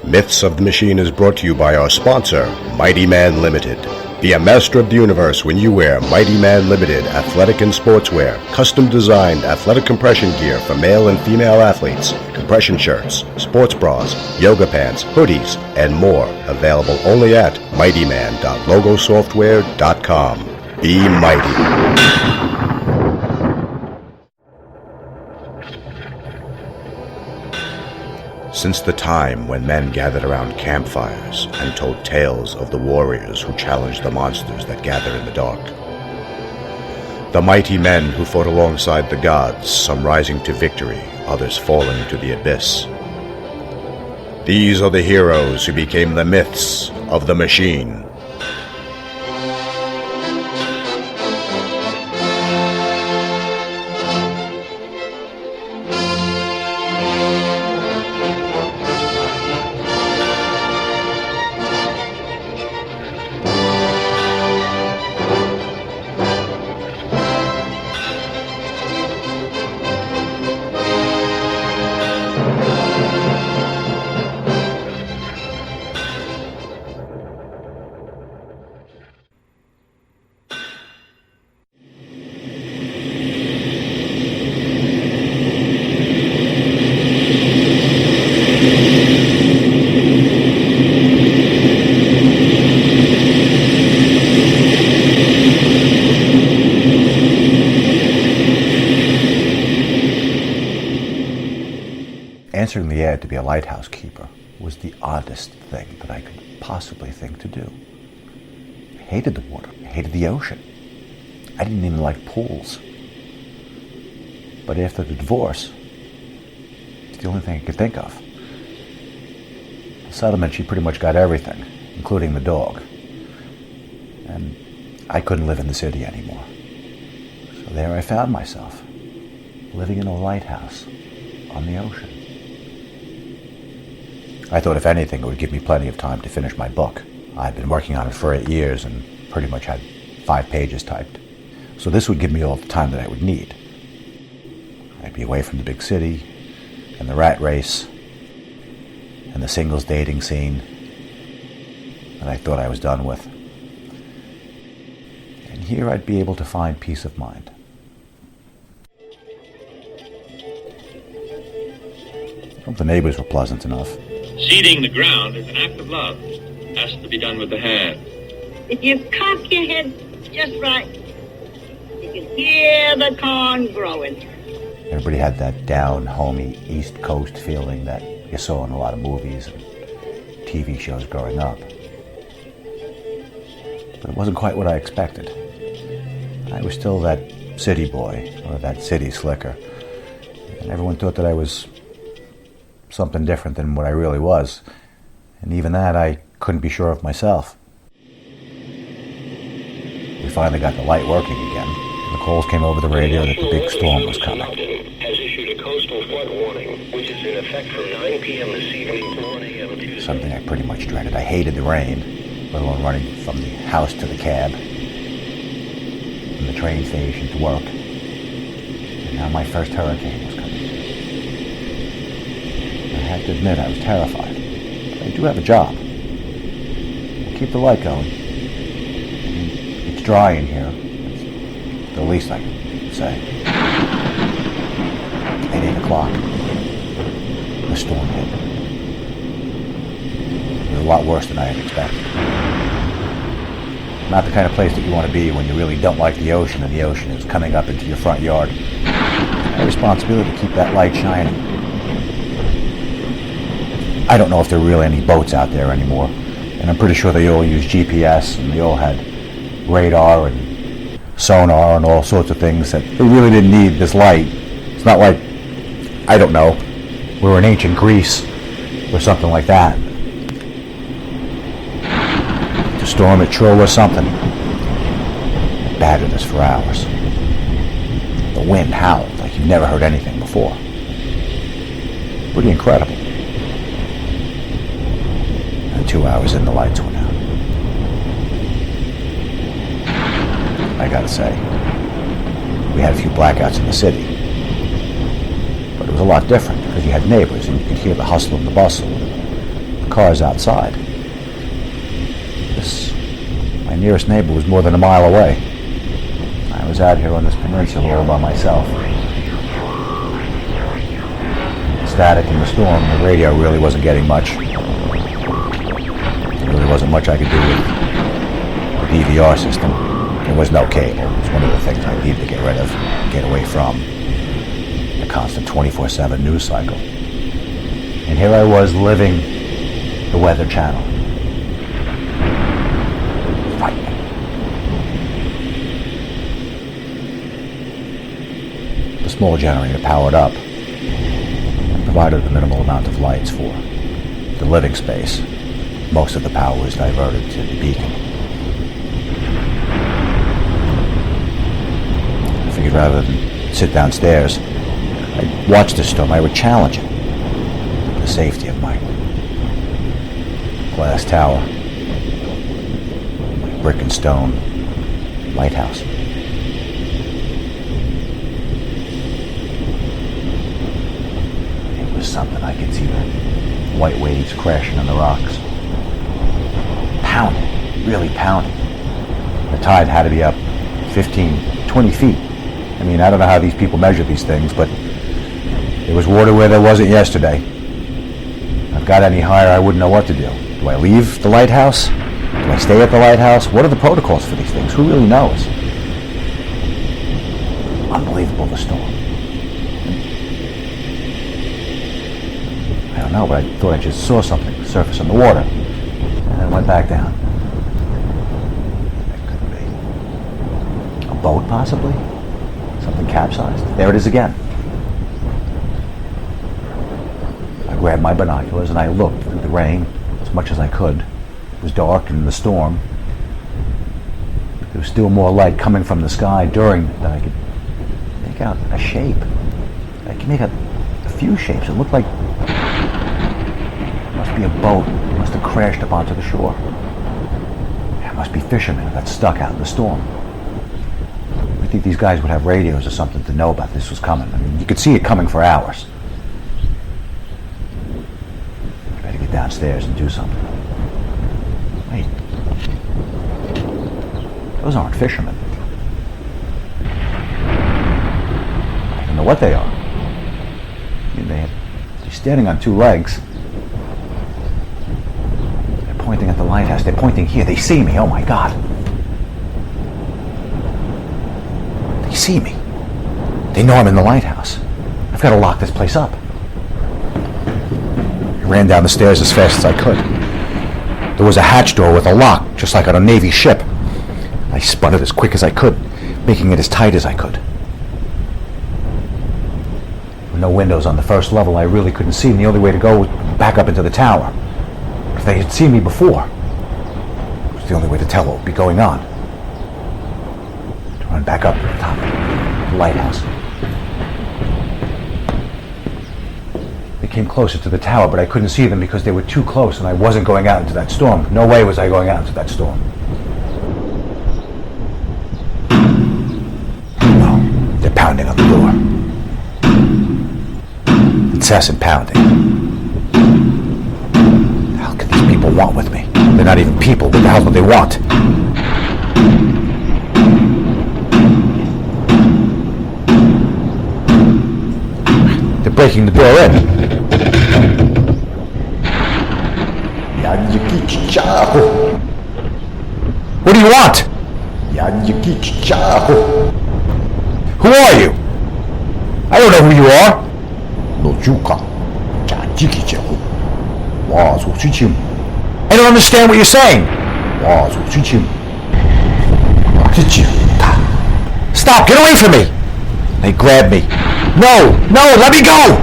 Myths of the Machine is brought to you by our sponsor, Mighty Man Limited. Be a master of the universe when you wear Mighty Man Limited athletic and sportswear, custom-designed athletic compression gear for male and female athletes, compression shirts, sports bras, yoga pants, hoodies, and more. Available only at mightyman.logosoftware.com. Be mighty. Since the time when men gathered around campfires and told tales of the warriors who challenged the monsters that gather in the dark. The mighty men who fought alongside the gods, some rising to victory, others falling into the abyss. These are the heroes who became the myths of the machine. Answering the ad to be a lighthouse keeper was the oddest thing that I could possibly think to do. I hated the water. I hated the ocean. I didn't even like pools. But after the divorce, it's the only thing I could think of. The settlement, she pretty much got everything, including the dog. And I couldn't live in the city anymore. So there I found myself, living in a lighthouse on the ocean. I thought if anything it would give me plenty of time to finish my book. I'd been working on it for 8 years and pretty much had 5 pages typed. So this would give me all the time that I would need. I'd be away from the big city and the rat race and the singles dating scene that I thought I was done with. And here I'd be able to find peace of mind. I hope the neighbors were pleasant enough. Seeding the ground is an act of love. It has to be done with the hand. If you cock your head just right, you can hear the corn growing. Everybody had that down, homey, East Coast feeling that you saw in a lot of movies and TV shows growing up. But it wasn't quite what I expected. I was still that city boy, or that city slicker. And everyone thought that I was something different than what I really was. And even that, I couldn't be sure of myself. We finally got the light working again. The calls came over the radio that the big storm was coming. Has issued a coastal flood warning, which is in effect from 9 p.m. this evening to 1 a.m. Tuesday. Something I pretty much dreaded. I hated the rain, let alone running from the house to the cab, from the train station to work. And now my first hurricane was coming. I have to admit I was terrified. But I do have a job. I'll keep the light going. It's dry in here. It's the least I can say. At 8 o'clock, the storm hit. It was a lot worse than I had expected. Not the kind of place that you want to be when you really don't like the ocean and the ocean is coming up into your front yard. It's my responsibility to keep that light shining. I don't know if there are really any boats out there anymore, and I'm pretty sure they all use GPS and they all had radar and sonar and all sorts of things that they really didn't need this light. It's not like, I don't know, we're in ancient Greece or something like that. The storm, it sure was something. It battered us for hours. The wind howled like you've never heard anything before. Pretty incredible. 2 hours in, the lights went out. I gotta say, we had a few blackouts in the city. But it was a lot different because you had neighbors and you could hear the hustle and the bustle, cars outside. My nearest neighbor was more than a mile away. I was out here on this peninsula all by myself. The static in the storm, the radio really wasn't getting much. There really wasn't much I could do with the DVR system. There was no cable. It was one of the things I needed to get rid of, get away from. The constant 24/7 news cycle. And here I was living the Weather Channel. Frightening. The small generator powered up and provided a minimal amount of lights for the living space. Most of the power was diverted to the beacon. I figured rather than sit downstairs, I'd watch the storm. I would challenge it. The safety of my glass tower, my brick and stone lighthouse. It was something. I could see the white waves crashing on the rocks. Pounding, really pounding. The tide had to be up 15, 20 feet. I mean, I don't know how these people measure these things, but there was water where there wasn't yesterday. If I got any higher, I wouldn't know what to do. Do I leave the lighthouse? Do I stay at the lighthouse? What are the protocols for these things? Who really knows? Unbelievable, the storm. I don't know, but I thought I just saw something surface on the water. And then went back down. It couldn't be. A boat, possibly? Something capsized? There it is again. I grabbed my binoculars and I looked through the rain as much as I could. It was dark and in the storm. There was still more light coming from the sky during that I could make out a shape. I could make out a few shapes. It looked like it must be a boat. It must have crashed up onto the shore. It must be fishermen that stuck out in the storm. I think these guys would have radios or something to know about this was coming. I mean, you could see it coming for hours. I better get downstairs and do something. Wait. Those aren't fishermen. I don't know what they are. I mean, they're standing on two legs. They're pointing at the lighthouse. They're pointing here. They see me. Oh my God. They see me. They know I'm in the lighthouse. I've got to lock this place up. I ran down the stairs as fast as I could. There was a hatch door with a lock, just like on a Navy ship. I spun it as quick as I could, making it as tight as I could. There were no windows on the first level. I really couldn't see, and the only way to go was back up into the tower. If they had seen me before, it was the only way to tell what would be going on. To run back up to the top of the lighthouse. They came closer to the tower, but I couldn't see them because they were too close, and I wasn't going out into that storm. No way was I going out into that storm. No, they're pounding on the door. Incessant pounding. What the hell can these people want with me? They're not even people. What the hell do they want? They're breaking the door in. What do you want? Who are you? I don't know who you are. I don't understand what you're saying. Stop, get away from me. They grabbed me. No, let me go.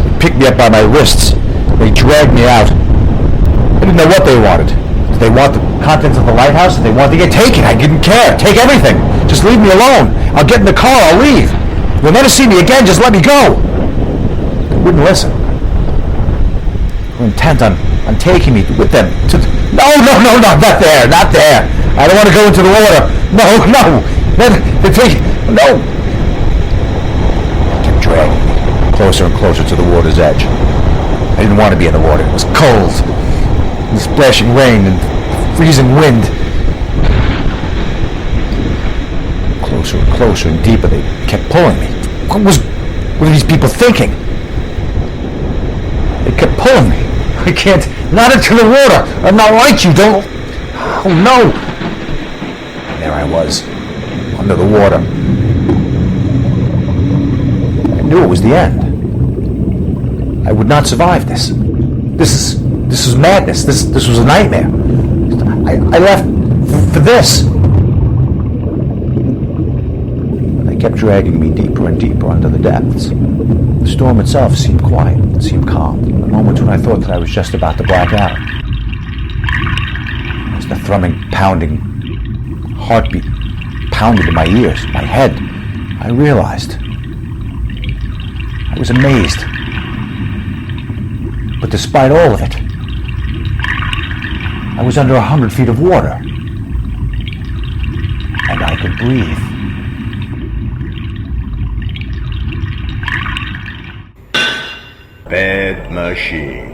They picked me up by my wrists. They dragged me out. I didn't know what they wanted. Did they want the contents of the lighthouse? Did they want to get taken? I didn't care. Take everything. Just leave me alone. I'll get in the car. I'll leave. You'll never see me again. Just let me go. They wouldn't listen. They were intent on taking me with them. No, not there. Not there. I don't want to go into the water. No. They're taking... No. They kept dragging me closer and closer to the water's edge. I didn't want to be in the water. It was cold. and splashing rain and freezing wind. Closer and closer and deeper, they kept pulling me. What were these people thinking? They kept pulling me. I can't, not into the water. I'm not like you, don't. Oh no. And there I was, under the water. I knew it was the end. I would not survive this. This was madness. This was a nightmare. I left for this. They kept dragging me deeper and deeper under the depths. The storm itself seemed quiet. It seemed calm. The moments when I thought that I was just about to black out. As the thrumming, pounding heartbeat pounded in my ears, my head, I realized. I was amazed. But despite all of it, I was under 100 feet of water. And I could breathe. Bad machine.